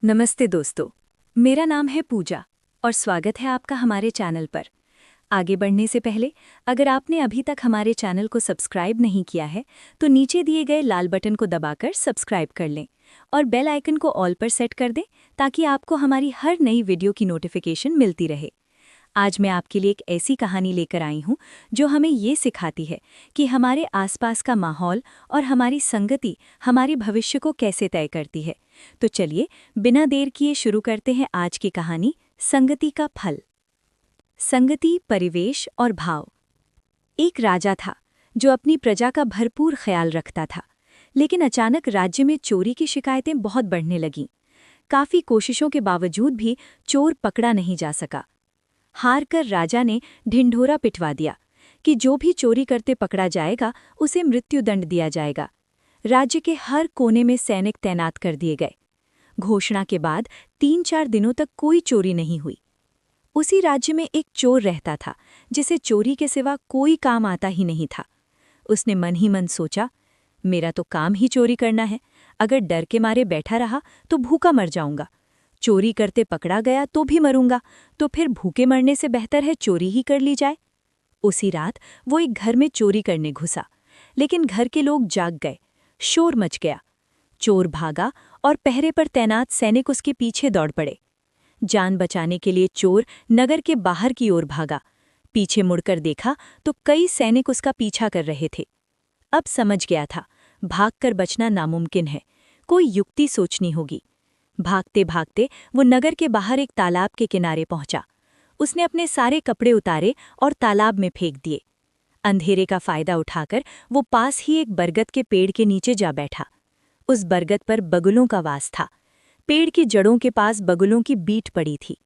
नमस्ते दोस्तों, मेरा नाम है पूजा और स्वागत है आपका हमारे चैनल पर। आगे बढ़ने से पहले अगर आपने अभी तक हमारे चैनल को सब्सक्राइब नहीं किया है तो नीचे दिए गए लाल बटन को दबाकर सब्सक्राइब कर लें और बेल आइकन को ऑल पर सेट कर दें ताकि आपको हमारी हर नई वीडियो की नोटिफिकेशन मिलती रहे। आज मैं आपके लिए एक ऐसी कहानी लेकर आई हूँ जो हमें ये सिखाती है कि हमारे आसपास का माहौल और हमारी संगति हमारे भविष्य को कैसे तय करती है। तो चलिए बिना देर किए शुरू करते हैं आज की कहानी, संगति का फल। संगति, परिवेश और भाव। एक राजा था जो अपनी प्रजा का भरपूर ख्याल रखता था, लेकिन अचानक राज्य में चोरी की शिकायतें बहुत बढ़ने लगीं। काफी कोशिशों के बावजूद भी चोर पकड़ा नहीं जा सका। हार कर राजा ने ढिंढोरा पिटवा दिया कि जो भी चोरी करते पकड़ा जाएगा उसे मृत्युदंड दिया जाएगा। राज्य के हर कोने में सैनिक तैनात कर दिए गए। घोषणा के बाद 3-4 दिनों तक कोई चोरी नहीं हुई। उसी राज्य में एक चोर रहता था जिसे चोरी के सिवा कोई काम आता ही नहीं था। उसने मन ही मन सोचा, मेरा तो काम ही चोरी करना है, अगर डर के मारे बैठा रहा तो भूखा मर जाऊंगा। चोरी करते पकड़ा गया तो भी मरूंगा, तो फिर भूखे मरने से बेहतर है चोरी ही कर ली जाए। उसी रात वो एक घर में चोरी करने घुसा, लेकिन घर के लोग जाग गए। शोर मच गया। चोर भागा और पहरे पर तैनात सैनिक उसके पीछे दौड़ पड़े। जान बचाने के लिए चोर नगर के बाहर की ओर भागा। पीछे मुड़कर देखा तो कई सैनिक उसका पीछा कर रहे थे। अब समझ गया था, भागकर बचना नामुमकिन है, कोई युक्ति सोचनी होगी। भागते भागते वो नगर के बाहर एक तालाब के किनारे पहुंचा। उसने अपने सारे कपड़े उतारे और तालाब में फेंक दिए। अंधेरे का फायदा उठाकर वो पास ही एक बरगद के पेड़ के नीचे जा बैठा। उस बरगद पर बगुलों का वास था। पेड़ की जड़ों के पास बगुलों की बीट पड़ी थी।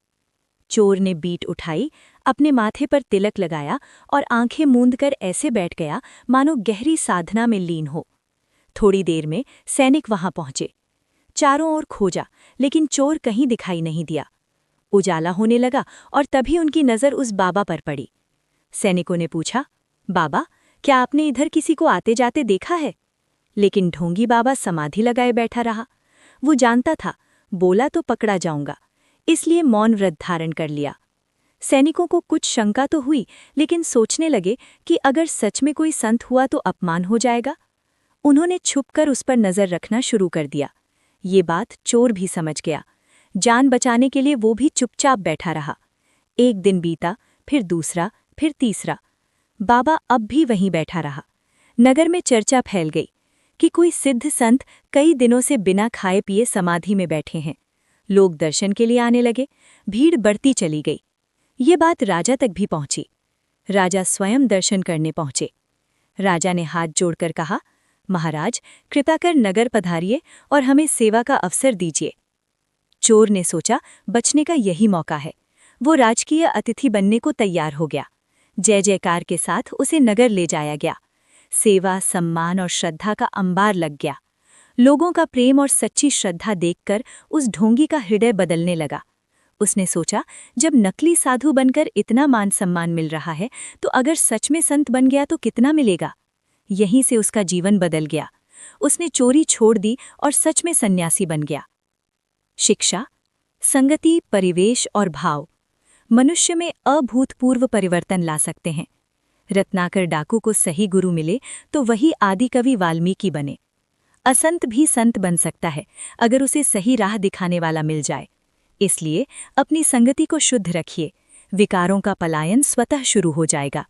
चोर ने बीट उठाई, अपने माथे पर तिलक लगाया और आंखें मूंदकर ऐसे बैठ गया मानो गहरी साधना में लीन हो। थोड़ी देर में सैनिक वहां पहुंचे। चारों ओर खोजा, लेकिन चोर कहीं दिखाई नहीं दिया। उजाला होने लगा और तभी उनकी नज़र उस बाबा पर पड़ी। सैनिकों ने पूछा, बाबा, क्या आपने इधर किसी को आते जाते देखा है? लेकिन ढोंगी बाबा समाधि लगाए बैठा रहा। वो जानता था, बोला तो पकड़ा जाऊंगा, इसलिए मौन व्रत धारण कर लिया। सैनिकों को कुछ शंका तो हुई, लेकिन सोचने लगे कि अगर सच में कोई संत हुआ तो अपमान हो जाएगा। उन्होंने छुपकर उस पर नज़र रखना शुरू कर दिया। ये बात चोर भी समझ गया। जान बचाने के लिए वो भी चुपचाप बैठा रहा। एक दिन बीता, फिर दूसरा, फिर तीसरा। बाबा अब भी वहीं बैठा रहा। नगर में चर्चा फैल गई कि कोई सिद्ध संत कई दिनों से बिना खाए पिए समाधि में बैठे हैं। लोग दर्शन के लिए आने लगे। भीड़ बढ़ती चली गई। ये बात राजा तक भी पहुंची। राजा स्वयं दर्शन करने पहुंचे। राजा ने हाथ जोड़कर कहा, महाराज, कृपा कर नगर पधारिए और हमें सेवा का अवसर दीजिए। चोर ने सोचा, बचने का यही मौका है। वो राजकीय अतिथि बनने को तैयार हो गया। जय जयकार के साथ उसे नगर ले जाया गया। सेवा, सम्मान और श्रद्धा का अंबार लग गया। लोगों का प्रेम और सच्ची श्रद्धा देखकर उस ढोंगी का हृदय बदलने लगा। उसने सोचा, जब नकली साधु बनकर इतना मान सम्मान मिल रहा है तो अगर सच में संत बन गया तो कितना मिलेगा। यहीं से उसका जीवन बदल गया। उसने चोरी छोड़ दी और सच में सन्यासी बन गया। शिक्षा, संगति, परिवेश और भाव मनुष्य में अभूतपूर्व परिवर्तन ला सकते हैं। रत्नाकर डाकू को सही गुरु मिले तो वही आदि कवि वाल्मीकि बने। असंत भी संत बन सकता है अगर उसे सही राह दिखाने वाला मिल जाए। इसलिए अपनी संगति को शुद्ध रखिए, विकारों का पलायन स्वतः शुरू हो जाएगा।